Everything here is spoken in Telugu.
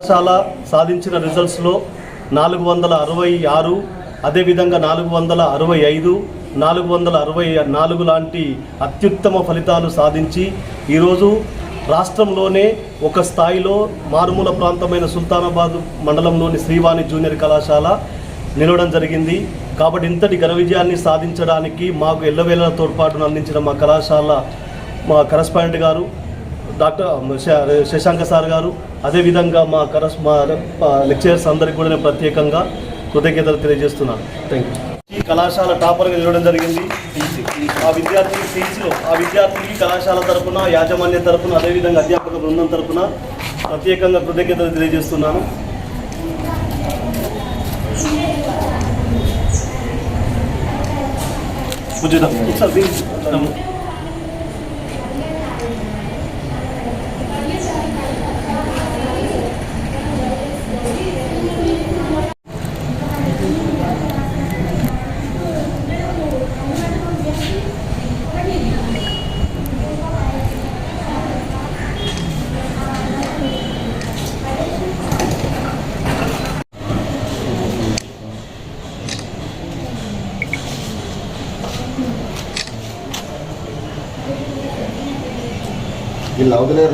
చాలా సాధించిన రిజల్ట్స్లో 466, అదేవిధంగా 465, 464 లాంటి అత్యుత్తమ ఫలితాలు సాధించి ఈరోజు రాష్ట్రంలోనే ఒక స్థాయిలో మారుమూల ప్రాంతమైన సుల్తానాబాద్ మండలంలోని శ్రీవాణి జూనియర్ కళాశాల నిలవడం జరిగింది. కాబట్టి ఇంతటి ఘన విజయాన్ని సాధించడానికి మాకు ఎల్లవేళ తోడ్పాటును అందించిన మా కళాశాల మా కరస్పాండెంట్ గారు డాక్టర్ శశాంక సార్ గారు, అదేవిధంగా మా లెక్చరర్స్ అందరికీ కూడా నేను ప్రత్యేకంగా కృతజ్ఞతలు తెలియజేస్తున్నాను. Thank you. ఈ కళాశాల టాపర్గా నిలవడం జరిగింది. ఆ విద్యార్థికి కళాశాల తరఫున, యాజమాన్య తరఫున, అదేవిధంగా అధ్యాపక బృందం తరఫున ప్రత్యేకంగా కృతజ్ఞతలు తెలియజేస్తున్నాను. ఇలా వదిలేరు